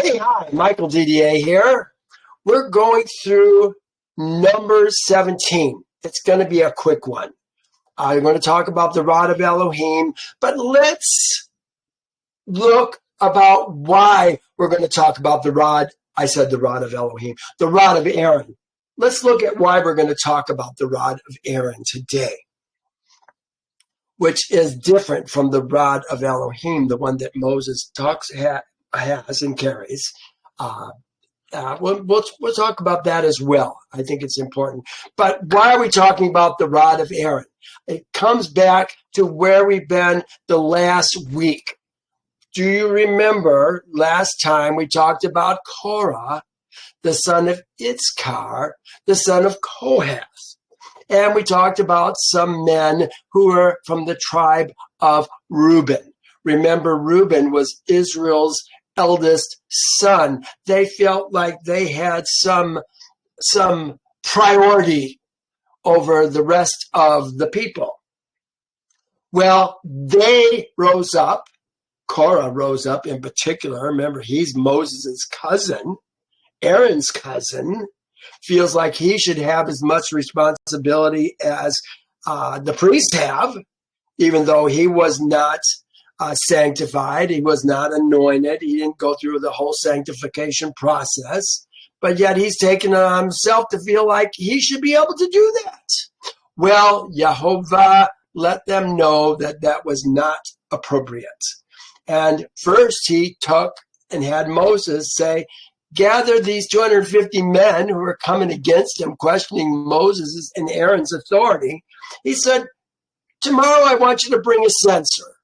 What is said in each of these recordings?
Hey, hi, Michael DDA here. We're going through number 17. It's going to be a quick one. I'm going to talk about the rod of Elohim, but let's look about why we're going to talk about the rod. I said the rod of Elohim, the rod of Aaron. Let's look at why we're going to talk about the rod of Aaron today, which is different from the rod of Elohim, the one that Moses has and carries. We'll talk about that as well. I think it's important. But why are we talking about the rod of Aaron? It comes back to where we've been the last week. Do you remember last time we talked about Korah, the son of Itzkar, the son of Kohath? And we talked about some men who were from the tribe of Reuben. Remember, Reuben was Israel's eldest son. They felt like they had some priority over the rest of the people. Well, they rose up. Korah rose up in particular. Remember, he's Moses' cousin, Aaron's cousin. Feels like he should have as much responsibility as the priests have, even though he was not sanctified. He was not anointed. He didn't go through the whole sanctification process. But yet he's taken it on himself to feel like he should be able to do that. Well, Yehovah let them know that that was not appropriate. And first he took and had Moses say, gather these 250 men who are coming against him, questioning Moses' and Aaron's authority. He said, tomorrow I want you to bring a censer,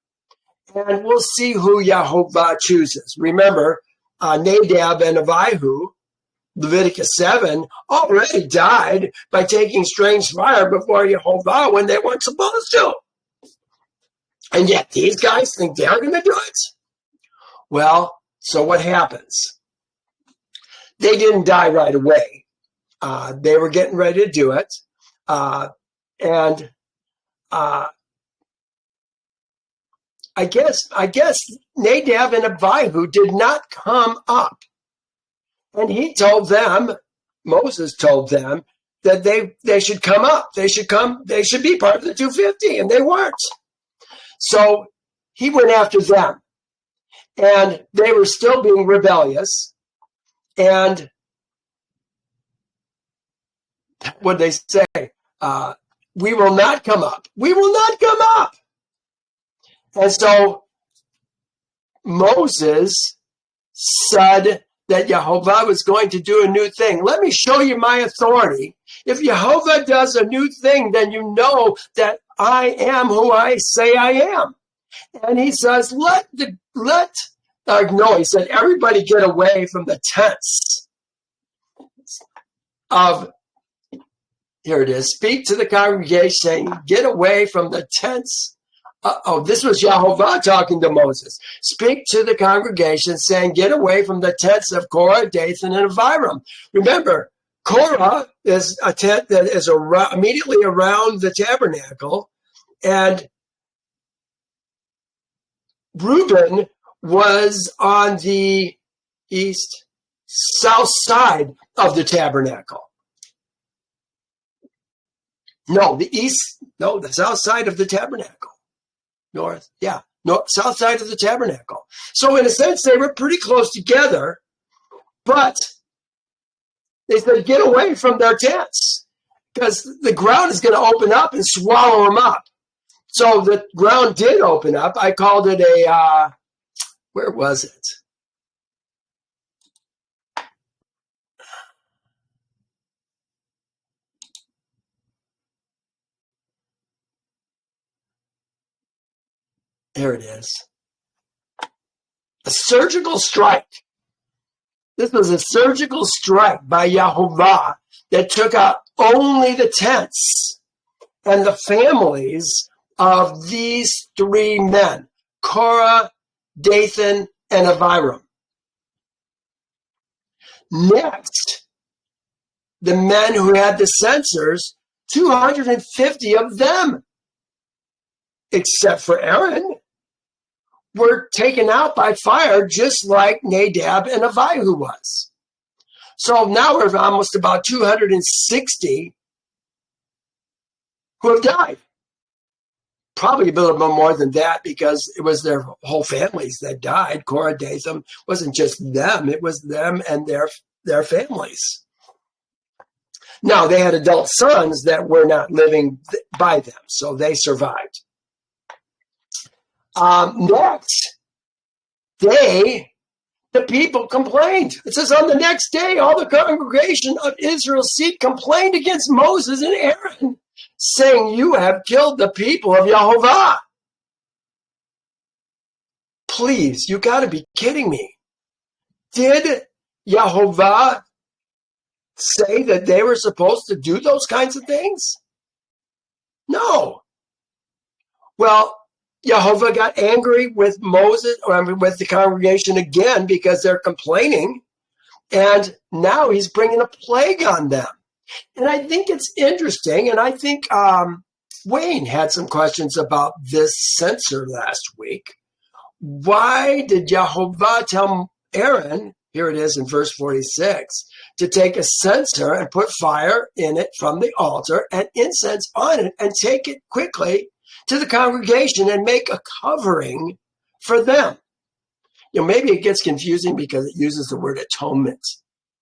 and we'll see who Yehovah chooses. Remember, Nadab and Abihu, Leviticus 7, already died by taking strange fire before Yehovah when they weren't supposed to. And yet these guys think they're going to do it. Well, so what happens? They didn't die right away. They were getting ready to do it. And I guess Nadab and Abihu did not come up. And he told them, Moses told them, that they should come up. They should be part of the 250, and they weren't. So he went after them. And they were still being rebellious. And what they say, we will not come up. We will not come up. And so Moses said that Yehovah was going to do a new thing. Let me show you my authority. If Yehovah does a new thing, then you know that I am who I say I am. And he says, he said, everybody get away from the tents of, here it is, speak to the congregation, saying, get away from the tents. This was Yehovah talking to Moses. Speak to the congregation, saying, get away from the tents of Korah, Dathan, and Abiram. Remember, Korah is a tent that is immediately around the tabernacle, and Reuben was on the south side of the tabernacle. The south side of the tabernacle. South side of the tabernacle. So in a sense, they were pretty close together, but they said, get away from their tents, because the ground is going to open up and swallow them up. So the ground did open up. I called it where was it? There it is. A surgical strike. This was a surgical strike by Yehovah that took out only the tents and the families of these three men, Korah, Dathan, and Abiram. Next, the men who had the censers, 250 of them, except for Aaron, were taken out by fire, just like Nadab and Abihu was. So now we're almost about 260 who have died. Probably a little bit more than that, because it was their whole families that died. Korah, Dathan, wasn't just them, it was them and their families. Now, they had adult sons that were not living by them, so they survived. Next day, the people complained. It says, on the next day, all the congregation of Israel's seed complained against Moses and Aaron, saying, you have killed the people of Yehovah. Please, you got to be kidding me. Did Yehovah say that they were supposed to do those kinds of things? No. Well, Yehovah got angry with Moses, or with the congregation again, because they're complaining, and now he's bringing a plague on them. And I think it's interesting, and I think Wayne had some questions about this censer last week. Why did Yehovah tell Aaron, here it is in verse 46, to take a censer and put fire in it from the altar and incense on it, and take it quickly to the congregation and make a covering for them? Maybe it gets confusing because it uses the word atonement.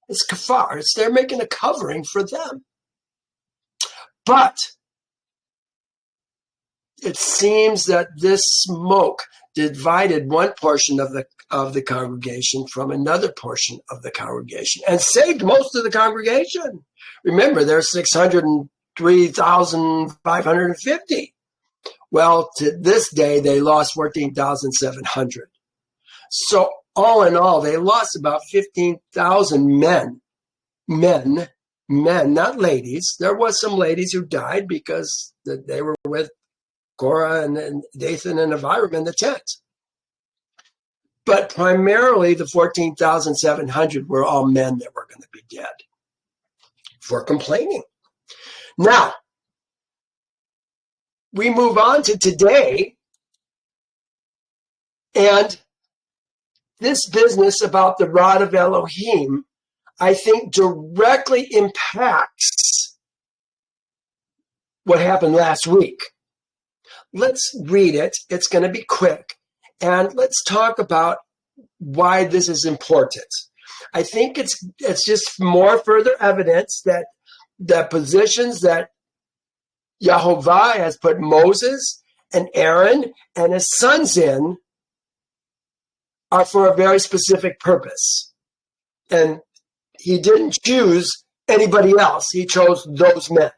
It's kafar. They're making a covering for them. But it seems that this smoke divided one portion of the congregation from another portion of the congregation, and saved most of the congregation. Remember, there's 603,550. Well, to this day, they lost 14,700. So all in all, they lost about 15,000 men, not ladies. There was some ladies who died because they were with Korah and Dathan and Abiram in the tent. But primarily the 14,700 were all men that were going to be dead for complaining. Now, we move on to today, and this business about the rod of Elohim, I think, directly impacts what happened last week. Let's read it. It's going to be quick. And let's talk about why this is important. I think it's just more further evidence that the positions that Yehovah has put Moses and Aaron and his sons in are for a very specific purpose. And he didn't choose anybody else. He chose those men.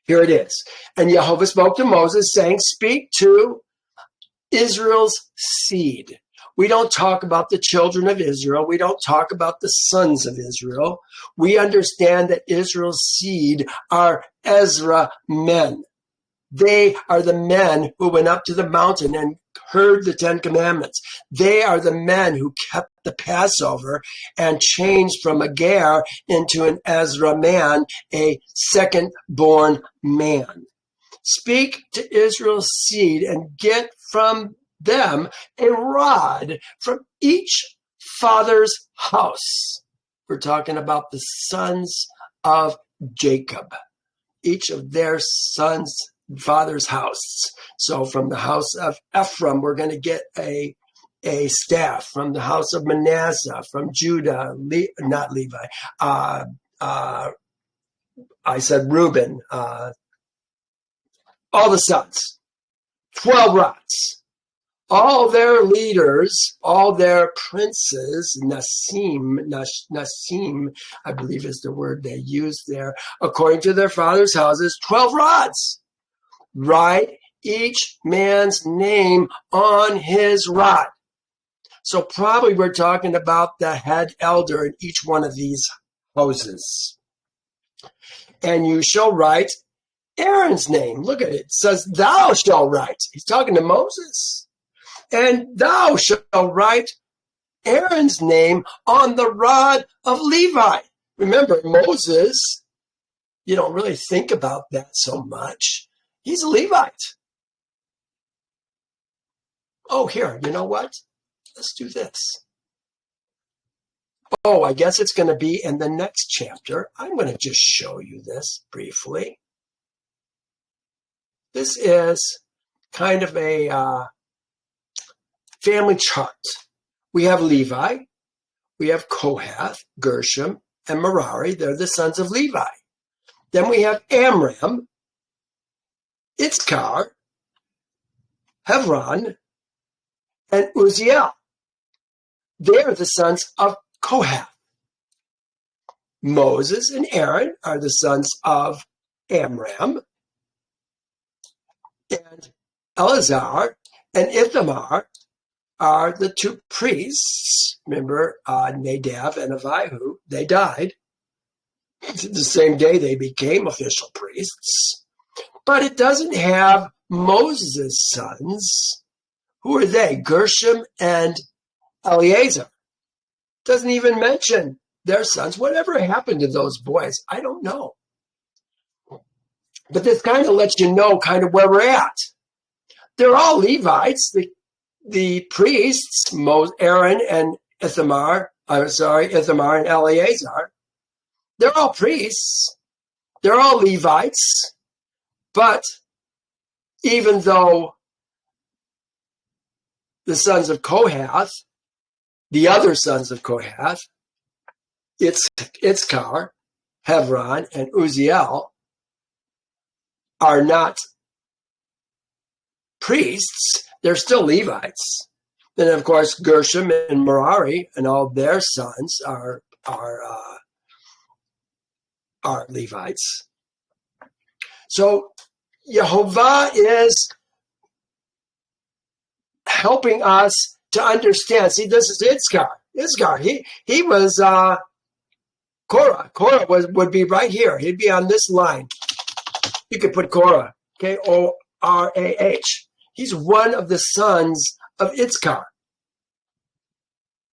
Here it is. And Yehovah spoke to Moses, saying, speak to Israel's seed. We don't talk about the children of Israel. We don't talk about the sons of Israel. We understand that Israel's seed are Ezra men. They are the men who went up to the mountain and heard the Ten Commandments. They are the men who kept the Passover and changed from a ger into an Ezra man, a second-born man. Speak to Israel's seed and get from them a rod from each father's house. We're talking about the sons of Jacob, each of their sons' father's house. So from the house of Ephraim, we're going to get a staff. From the house of Manasseh, from Judah, not Levi. I said Reuben. All the sons, 12 rods. All their leaders, all their princes, Nasim, I believe is the word they use there, according to their father's houses, 12 rods. Write each man's name on his rod. So probably we're talking about the head elder in each one of these houses. And you shall write Aaron's name. Look at it. It says, thou shalt write. He's talking to Moses. And thou shalt write Aaron's name on the rod of Levi. Remember, Moses, you don't really think about that so much. He's a Levite. Oh, here, you know what? Let's do this. Oh, I guess it's going to be in the next chapter. I'm going to just show you this briefly. This is kind of a family chart. We have Levi, we have Kohath, Gershom, and Merari. They're the sons of Levi. Then we have Amram, Itzkar, Hebron, and Uzziel. They are the sons of Kohath. Moses and Aaron are the sons of Amram, and Eleazar and Ithamar are the two priests. Remember, Nadab and Abihu, they died. The same day they became official priests. But it doesn't have Moses' sons. Who are they? Gershom and Eleazar. Doesn't even mention their sons. Whatever happened to those boys, I don't know. But this kind of lets you know kind of where we're at. They're all Levites. The priests, Aaron and Ithamar and Eleazar, they're all priests. They're all Levites. But even though the sons of Kohath, the other sons of Kohath, Itzkar, Hebron, and Uzziel, are not priests, they're still Levites. Then, of course, Gershom and Merari and all their sons are Levites. So Yehovah is helping us to understand. See, this is Itzkar. He was Korah. Korah would be right here. He'd be on this line. You could put Korah, Korah. He's one of the sons of Itzkar,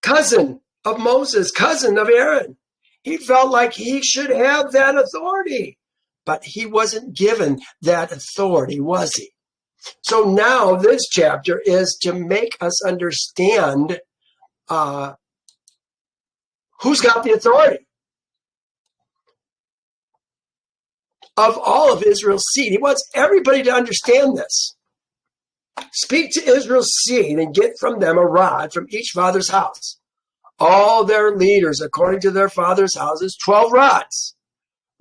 cousin of Moses, cousin of Aaron. He felt like he should have that authority, but he wasn't given that authority, was he? So now this chapter is to make us understand who's got the authority of all of Israel's seed. He wants everybody to understand this. Speak to Israel's seed and get from them a rod from each father's house. All their leaders, according to their father's houses, 12 rods.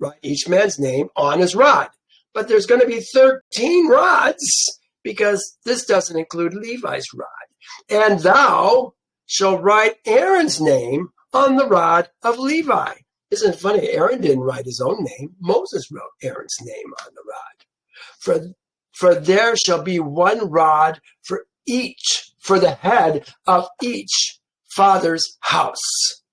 Write each man's name on his rod. But there's going to be 13 rods because this doesn't include Levi's rod. And thou shalt write Aaron's name on the rod of Levi. Isn't it funny? Aaron didn't write his own name. Moses wrote Aaron's name on the rod. For there shall be one rod for the head of each father's house.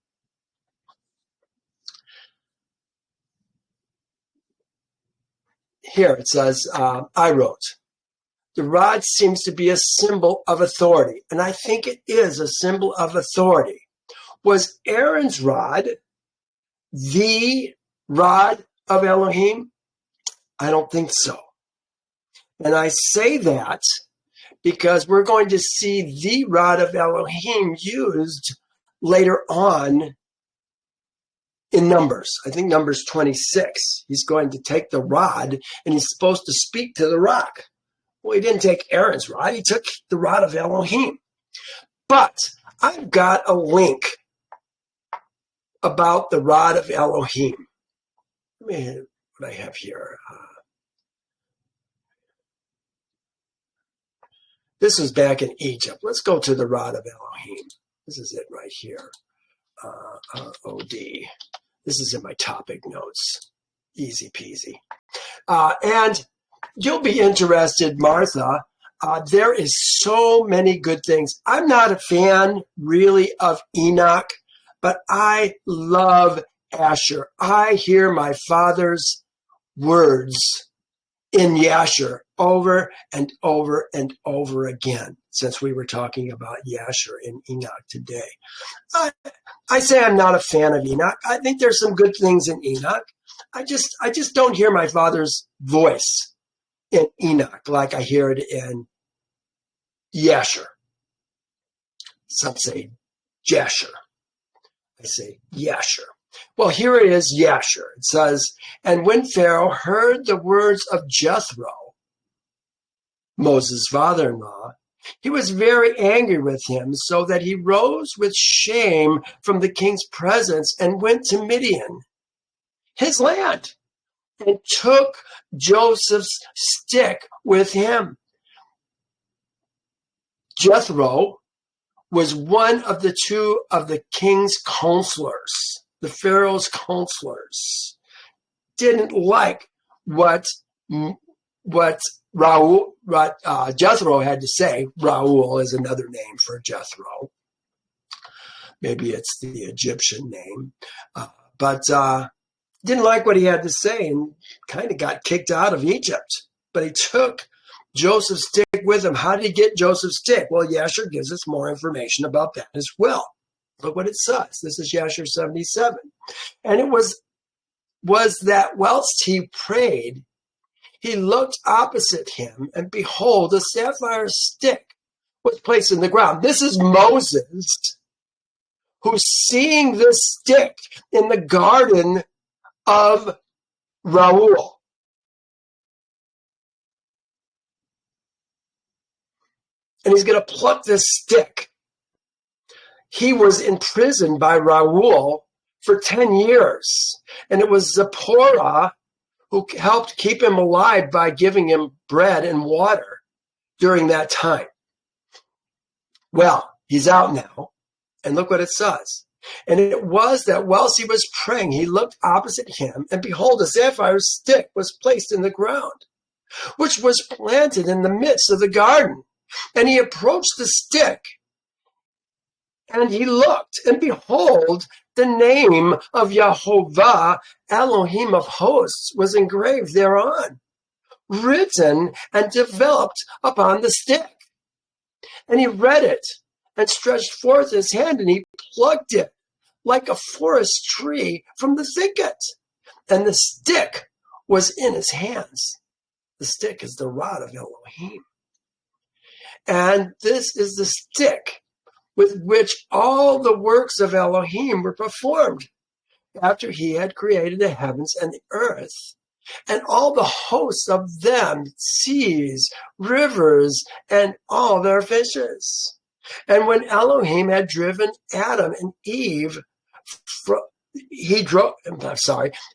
Here it says, I wrote, the rod seems to be a symbol of authority, and I think it is a symbol of authority. Was Aaron's rod the rod of Elohim? I don't think so. And I say that because we're going to see the rod of Elohim used later on in Numbers. I think Numbers 26. He's going to take the rod and he's supposed to speak to the rock. Well, he didn't take Aaron's rod. He took the rod of Elohim. But I've got a link about the rod of Elohim. Let me what I have here. This was back in Egypt. Let's go to the rod of Elohim. This is it right here. OD. This is in my topic notes. Easy peasy. And you'll be interested, Martha. There is so many good things. I'm not a fan, really, of Enoch, but I love Asher. I hear my father's words in Yasher over and over and over again, since we were talking about Yasher and Enoch today. I say I'm not a fan of Enoch. I think there's some good things in Enoch. I just don't hear my father's voice in Enoch like I hear it in Yasher. Some say Jasher. I say Yasher. Well, here it is, Yasher. It says, and when Pharaoh heard the words of Jethro, Moses' father-in-law, he was very angry with him, so that he rose with shame from the king's presence and went to Midian, his land, and took Joseph's stick with him. Jethro was one of the two of the king's counselors, the Pharaoh's counselors. Didn't like what Jethro had to say. Raul is another name for Jethro. Maybe it's the Egyptian name. But didn't like what he had to say and kind of got kicked out of Egypt. But he took Joseph's stick with him. How did he get Joseph's stick? Well, Yasher gives us more information about that as well. Look what it says. This is Yasher 77. And it was that whilst he prayed, he looked opposite him, and behold, a sapphire stick was placed in the ground. This is Moses, who's seeing this stick in the garden of Raul. And he's going to pluck this stick. He was imprisoned by Raul for 10 years. And it was Zipporah who helped keep him alive by giving him bread and water during that time. Well, he's out now. And look what it says. And it was that whilst he was praying, he looked opposite him, and behold, a sapphire stick was placed in the ground, which was planted in the midst of the garden. And he approached the stick, and he looked, and behold, the name of Yehovah, Elohim of hosts, was engraved thereon, written and developed upon the stick. And he read it, and stretched forth his hand, and he plucked it like a forest tree from the thicket. And the stick was in his hands. The stick is the rod of Elohim. And this is the stick with which all the works of Elohim were performed after he had created the heavens and the earth, and all the hosts of them, seas, rivers, and all their fishes. And when Elohim had driven Adam and Eve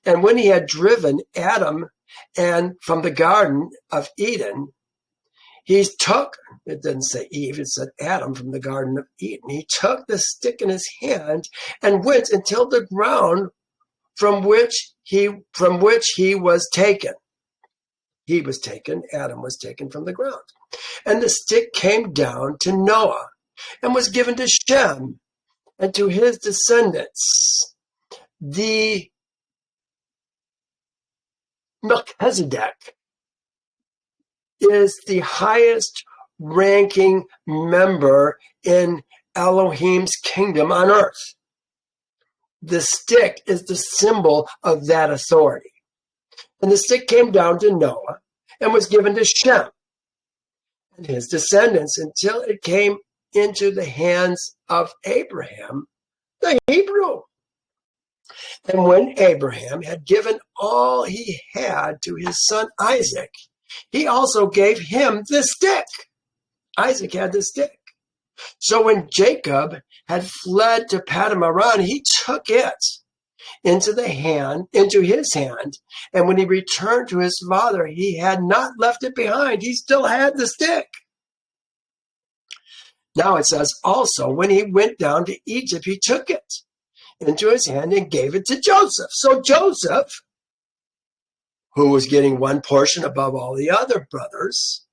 and when he had driven Adam and from the Garden of Eden, he took, it didn't say Eve, it said Adam from the Garden of Eden. He took the stick in his hand and went until the ground from which he was taken. He was taken, Adam was taken from the ground. And the stick came down to Noah and was given to Shem and to his descendants. The Melchi-zedek is the highest ranking member in Elohim's kingdom on earth. The stick is the symbol of that authority. And the stick came down to Noah and was given to Shem and his descendants until it came into the hands of Abraham, the Hebrew. And when Abraham had given all he had to his son Isaac, he also gave him the stick. Isaac had the stick. So when Jacob had fled to Paddan-aram, he took it into his hand. And when he returned to his father, he had not left it behind. He still had the stick. Now it says also, when he went down to Egypt, he took it into his hand and gave it to Joseph. So Joseph, who was getting one portion above all the other brothers,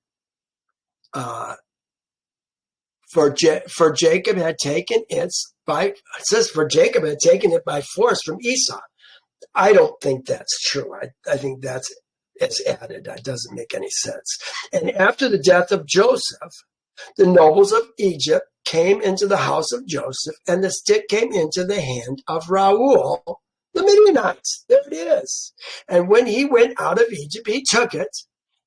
for Jacob had taken it by force from Esau. I don't think that's true. I think it's added. That doesn't make any sense. And after the death of Joseph, the nobles of Egypt came into the house of Joseph, and the stick came into the hand of Raul, the Midianites. There it is. And when he went out of Egypt, he took it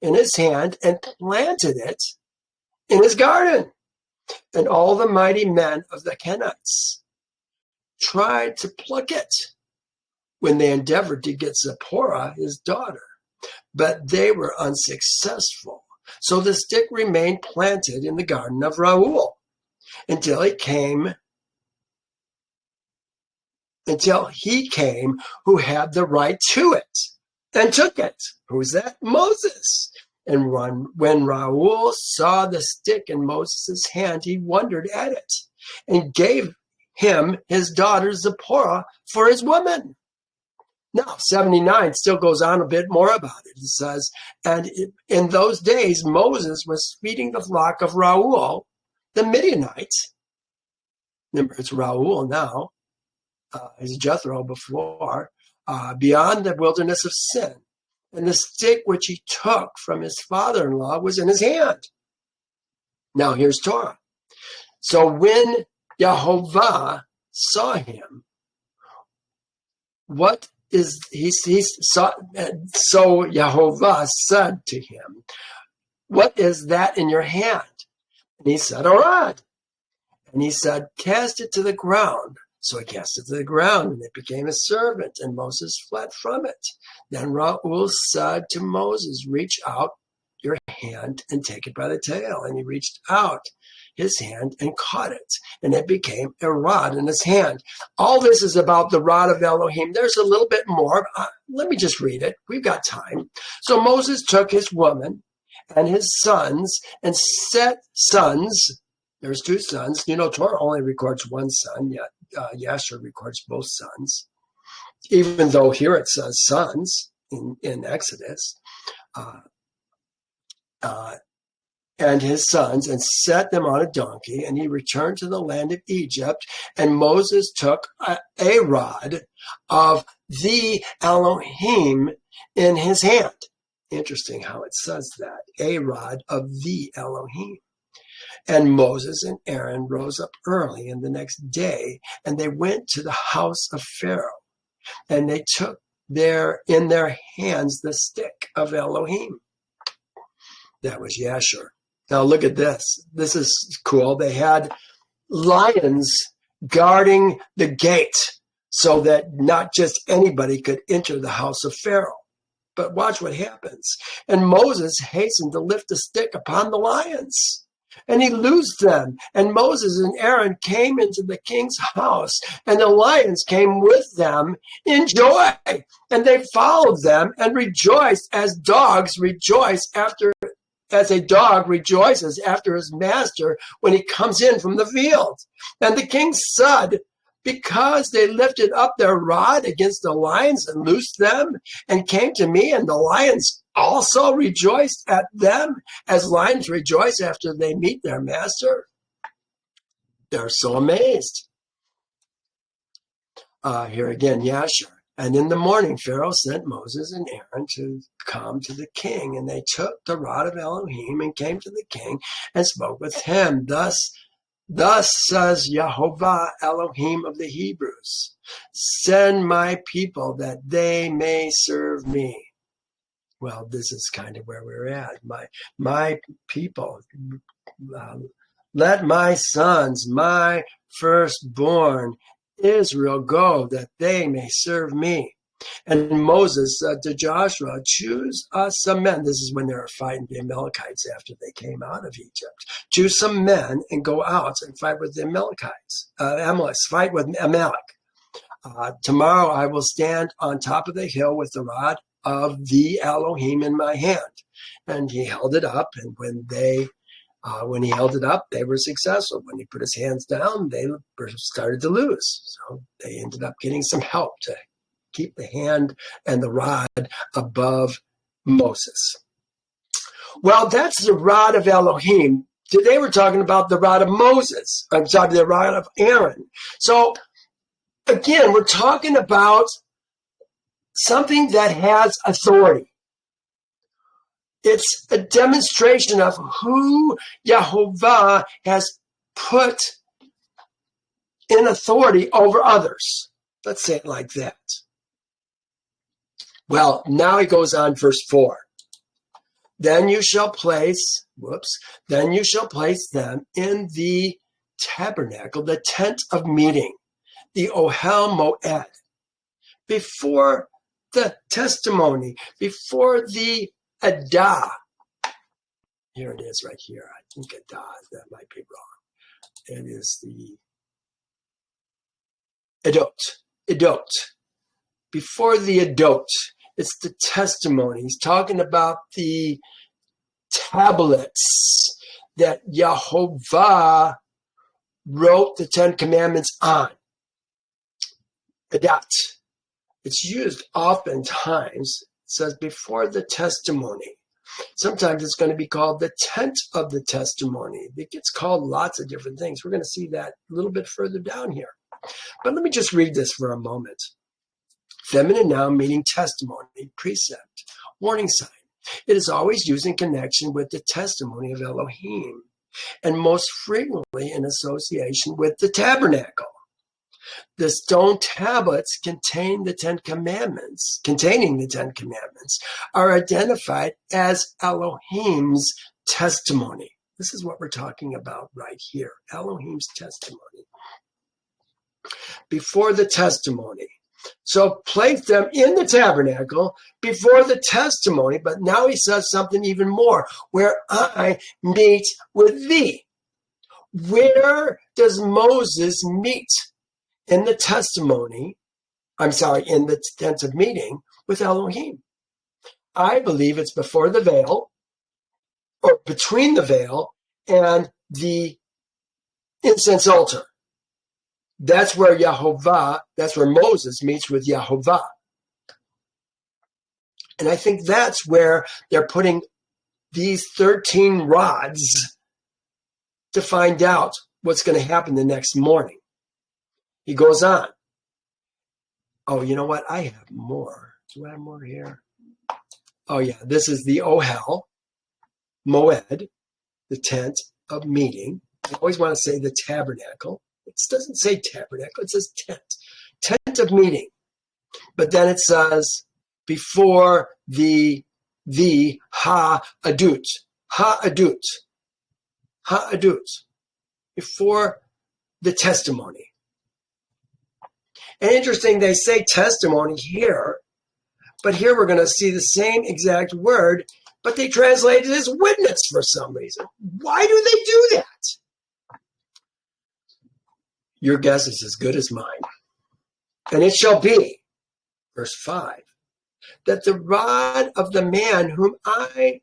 in his hand and planted it in his garden. And all the mighty men of the Kenites tried to pluck it when they endeavored to get Zipporah, his daughter, but they were unsuccessful. So the stick remained planted in the garden of Raul until he came who had the right to it and took it. Who's that? Moses. And when Raul saw the stick in Moses' hand, he wondered at it and gave him his daughter Zipporah for his woman. Now, 79 still goes on a bit more about it. It says, and in those days, Moses was feeding the flock of Raul, the Midianite. Remember, it's Raul now. Is Jethro before, beyond the wilderness of Sin. And the stick which he took from his father-in-law was in his hand. Now here's Torah. So when Yehovah saw him, so Yehovah said to him, what is that in your hand? And he said, a rod. And he said, cast it to the ground. So he cast it to the ground, and it became a serpent, and Moses fled from it. Then Raul said to Moses, reach out your hand and take it by the tail. And he reached out his hand and caught it, and it became a rod in his hand. All this is about the rod of Elohim. There's a little bit more. Let me just read it. We've got time. So Moses took his woman and his sons and set sons. There's two sons. You know, Torah only records one son, yet Yasher records both sons, even though here it says sons in Exodus, and his sons, and set them on a donkey, and he returned to the land of Egypt, and Moses took a rod of the Elohim in his hand. Interesting how it says that, a rod of the Elohim. And Moses and Aaron rose up early in the next day, and they went to the house of Pharaoh, and they took in their hands the stick of Elohim. That was Yasher. Now look at this. This is cool. They had lions guarding the gate so that not just anybody could enter the house of Pharaoh. But watch what happens. And Moses hastened to lift the stick upon the lions, and he loosed them. And Moses and Aaron came into the king's house, and the lions came with them in joy. And they followed them and rejoiced as a dog rejoices after his master when he comes in from the field. And the king said, because they lifted up their rod against the lions and loosed them and came to me, and the lions also rejoiced at them as lions rejoice after they meet their master. They're so amazed. Here again, Yasher. And in the morning, Pharaoh sent Moses and Aaron to come to the king, and they took the rod of Elohim and came to the king and spoke with him. Thus says Yehovah, Elohim of the Hebrews, send my people that they may serve me. Well, this is kind of where we're at. My people, let my sons, my firstborn, Israel go, that they may serve me. And Moses said to Joshua, choose us some men. This is when they were fighting the Amalekites after they came out of Egypt. Choose some men and go out and fight with the Amalekites. Fight with Amalek. Tomorrow I will stand on top of the hill with the rod of the Elohim in my hand. And he held it up, and when he held it up, they were successful. When he put his hands down, they started to lose. So they ended up getting some help to keep the hand and the rod above Moses. Well, that's the rod of Elohim. Today we're talking about the rod of Moses. I'm sorry, the rod of Aaron. So again, we're talking about something that has authority. It's a demonstration of who Yehovah has put in authority over others. Let's say it like that. Well, now he goes on, verse 4. Then you shall place them in the tabernacle, the tent of meeting, the Ohel Moed, before the testimony, before the Adah. Here it is right here. I think Adah, that might be wrong. It is the Edot. Before the Edot, it's the testimony. He's talking about the tablets that Yehovah wrote the Ten Commandments on. Adat. It's used oftentimes. It says before the testimony. Sometimes it's going to be called the tent of the testimony. It gets called lots of different things. We're going to see that a little bit further down here. But let me just read this for a moment. Feminine noun meaning testimony, precept, warning sign. It is always used in connection with the testimony of Elohim, and most frequently in association with the tabernacle. The stone tablets containing the Ten Commandments, are identified as Elohim's testimony. This is what we're talking about right here, Elohim's testimony. Before the testimony. So place them in the tabernacle before the testimony, but now he says something even more, where I meet with thee. Where does Moses meet? In the testimony, in the tent of meeting with Elohim. I believe it's before the veil, or between the veil and the incense altar. That's where Moses meets with Yehovah. And I think that's where they're putting these 13 rods to find out what's going to happen the next morning. He goes on. Oh, you know what? I have more. Do I have more here? Oh, yeah. This is the Ohel Moed, the tent of meeting. I always want to say the tabernacle. It doesn't say tabernacle. It says tent. Tent of meeting. But then it says before the ha-adut. Ha-adut. Ha-adut. Before the testimony. And interesting, they say testimony here, but here we're going to see the same exact word, but they translate it as witness for some reason. Why do they do that? Your guess is as good as mine. And it shall be, verse 5, that the rod of the man whom I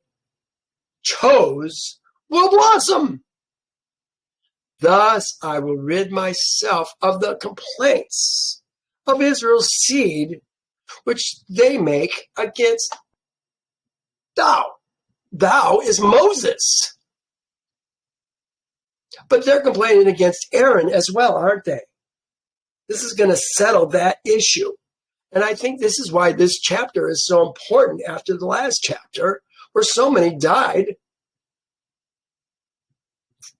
chose will blossom. Thus I will rid myself of the complaints of Israel's seed, which they make against thou. Thou is Moses. But they're complaining against Aaron as well, aren't they? This is going to settle that issue. And I think this is why this chapter is so important after the last chapter, where so many died,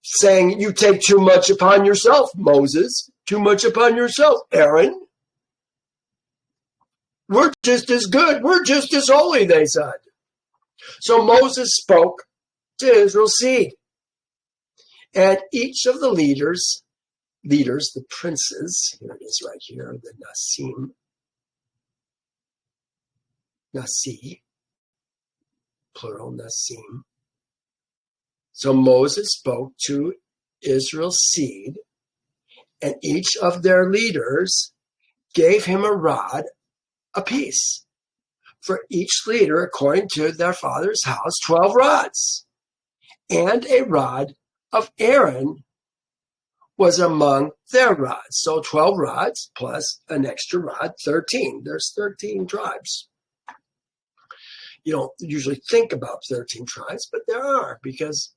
saying, you take too much upon yourself, Moses, too much upon yourself, Aaron. We're just as good. We're just as holy, they said. So Moses spoke to Israel's seed. And each of the leaders, the princes, here it is right here, the Nasi, plural, Nasim. So Moses spoke to Israel's seed, and each of their leaders gave him a rod apiece. For each leader, according to their father's house, 12 rods. And a rod of Aaron was among their rods. So 12 rods plus an extra rod, 13. There's 13 tribes. You don't usually think about 13 tribes, but there are, because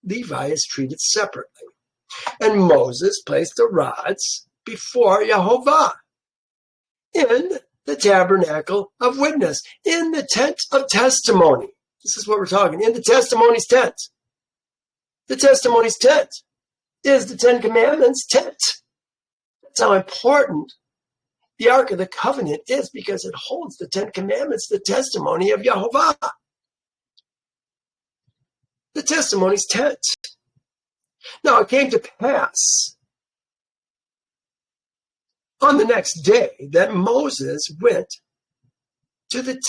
Levi is treated separately. And Moses placed the rods before Yehovah in the tabernacle of witness, in the tent of testimony. This is what we're talking, in the testimony's tent. The testimony's tent is the Ten Commandments tent. That's how important the Ark of the Covenant is, because it holds the Ten Commandments, the testimony of Yehovah. the testimony's tent. Now it came to pass on the next day that Moses went to the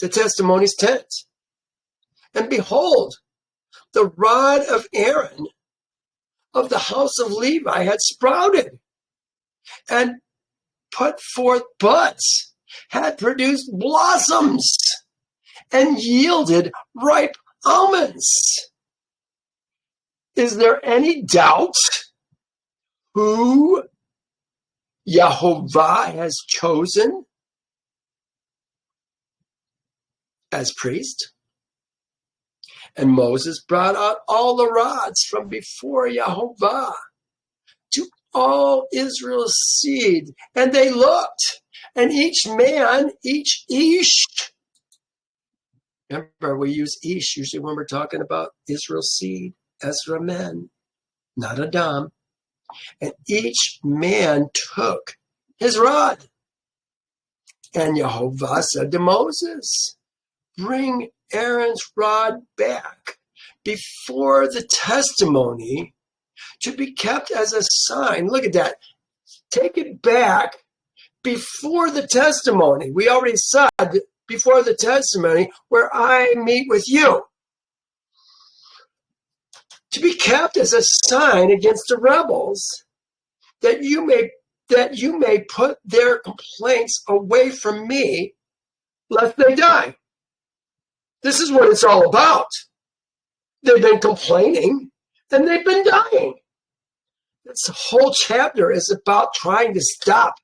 testimony's tent. And behold, the rod of Aaron of the house of Levi had sprouted and put forth buds, had produced blossoms, and yielded ripe almonds. Is there any doubt who Yehovah has chosen as priest? And Moses brought out all the rods from before Yehovah to all Israel's seed. And they looked, and each man, each ish. Remember, we use ish usually when we're talking about Israel's seed, Ezra men, not Adam. And each man took his rod. And Yehovah said to Moses, bring Aaron's rod back before the testimony to be kept as a sign. Look at that. Take it back before the testimony. We already said before the testimony where I meet with you. To be kept as a sign against the rebels, that you may put their complaints away from me, lest they die. This is what it's all about. They've been complaining and they've been dying. This whole chapter is about trying to stop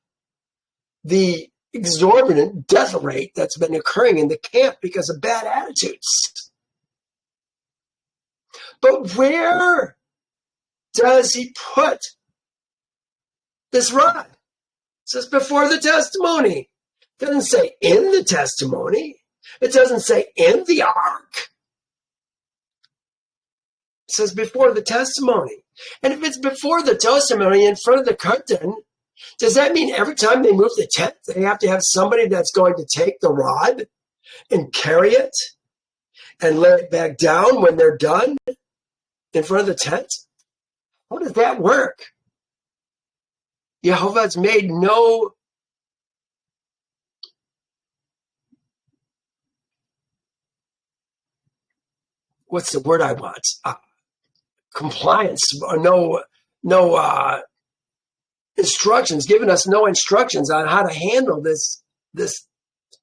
the exorbitant death rate that's been occurring in the camp because of bad attitudes. But where does he put this rod? It says before the testimony. It doesn't say in the testimony. It doesn't say in the ark. It says before the testimony. And if it's before the testimony in front of the curtain, does that mean every time they move the tent, they have to have somebody that's going to take the rod and carry it and lay it back down when they're done in front of the tent? How does that work? Yehovah's made no what's the word I want? Compliance, no instructions, giving us no instructions on how to handle this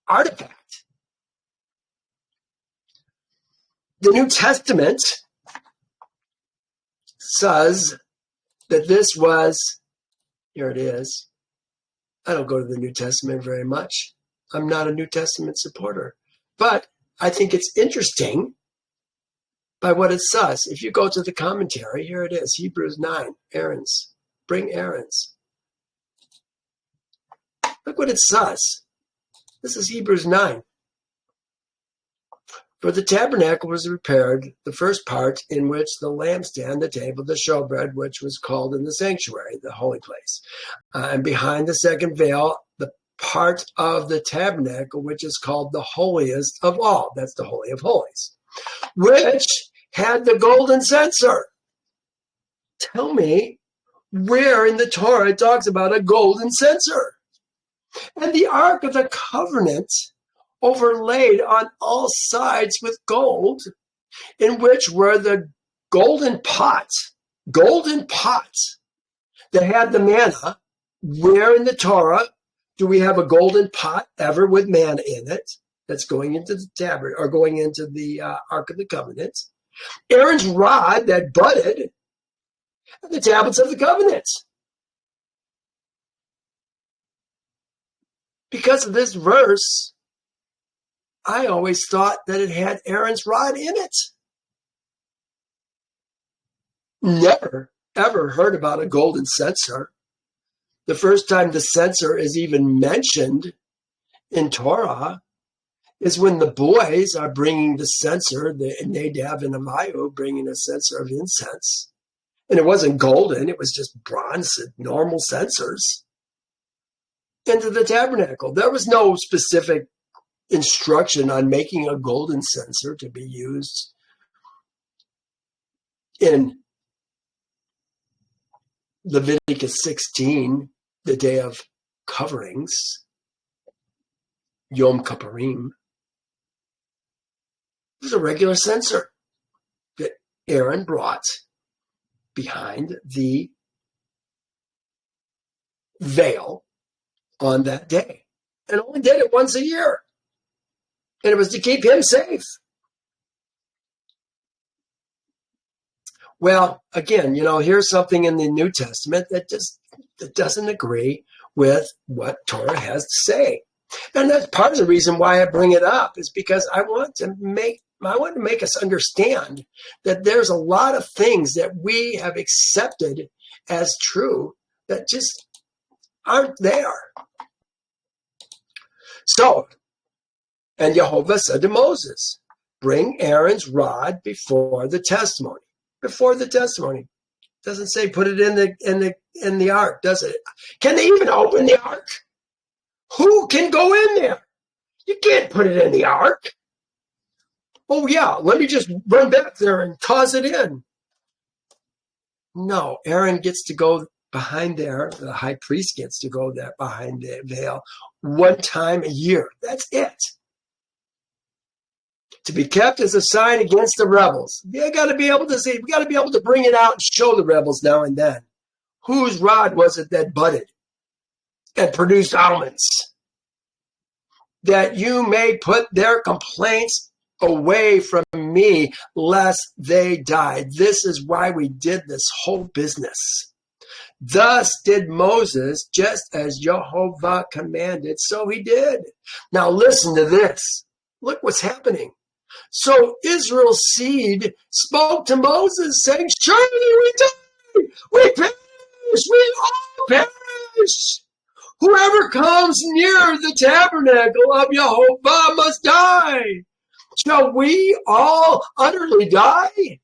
artifact. The New Testament says that this was, here it is. I don't go to the New Testament very much. I'm not a New Testament supporter. But I think it's interesting by what it says. If you go to the commentary, here it is, Hebrews 9, Aaron's. Bring Aaron's. Look what it says. This is Hebrews 9. For the tabernacle was repaired, the first part in which the lampstand, the table, the showbread, which was called in the sanctuary, the holy place. And behind the second veil, the part of the tabernacle, which is called the holiest of all. That's the Holy of Holies, which had the golden censer. Tell me where in the Torah it talks about a golden censer. And the Ark of the Covenant overlaid on all sides with gold, in which were the golden pots that had the manna. Where in the Torah do we have a golden pot ever with manna in it that's going into the tabernacle or going into the Ark of the Covenant? Aaron's rod that budded, and the tablets of the covenant. Because of this verse, I always thought that it had Aaron's rod in it. Never, ever heard about a golden censer. The first time the censer is even mentioned in Torah is when the boys are bringing the censer, the Nadab and Abihu bringing a censer of incense. And it wasn't golden, it was just bronze, normal censers, into the tabernacle. There was no specific instruction on making a golden censer to be used in Leviticus 16, the Day of Coverings, Yom Kippurim, there's a regular censer that Aaron brought behind the veil on that day, and only did it once a year. And it was to keep him safe. Well, again, here's something in the New Testament that doesn't agree with what Torah has to say. And that's part of the reason why I bring it up, is because I want to make us understand that there's a lot of things that we have accepted as true that just aren't there. So, and Yehovah said to Moses, bring Aaron's rod before the testimony. Before the testimony. Doesn't say put it in the ark, does it? Can they even open the ark? Who can go in there? You can't put it in the ark. Oh yeah, let me just run back there and toss it in. No, Aaron gets to go behind there. The high priest gets to go there behind the veil one time a year. That's it. To be kept as a sign against the rebels. You got to be able to see. We got to be able to bring it out and show the rebels now and then. Whose rod was it that budded and produced almonds? That you may put their complaints away from me, lest they die. This is why we did this whole business. Thus did Moses, just as Yehovah commanded, so he did. Now listen to this. Look what's happening. So Israel's seed spoke to Moses, saying, surely we die, we perish, we all perish. Whoever comes near the tabernacle of Yehovah must die. Shall we all utterly die?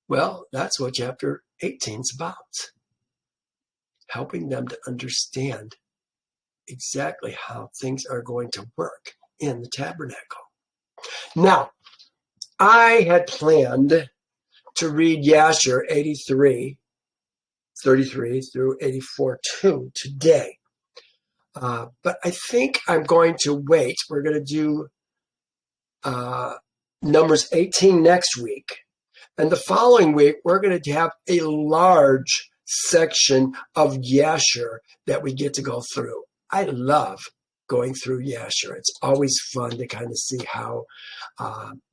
Well, that's what chapter 18 is about. Helping them to understand exactly how things are going to work in the tabernacle. Now, I had planned to read Yasher 33 through 84:2 today. But I think I'm going to wait. We're going to do Numbers 18 next week. And the following week, we're going to have a large section of Yasher that we get to go through. I love going through Yasher. It's always fun to kind of see how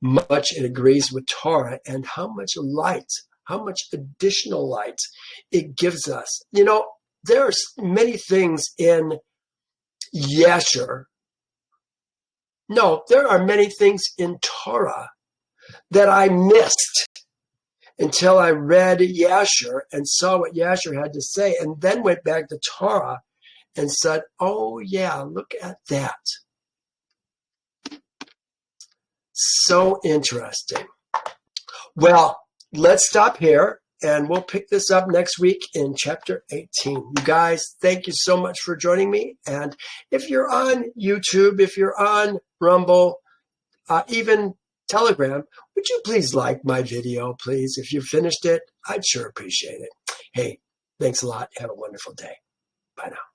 much it agrees with Torah and how much light, how much additional light it gives us. There are many things in Yasher. No, there are many things in Torah that I missed until I read Yasher and saw what Yasher had to say, and then went back to Torah and said, oh yeah, look at that. So interesting. Well, let's stop here, and we'll pick this up next week in chapter 18. You guys, thank you so much for joining me. And if you're on YouTube, if you're on Rumble, even Telegram, would you please like my video, please? If you finished it, I'd sure appreciate it. Hey, thanks a lot. Have a wonderful day. Bye now.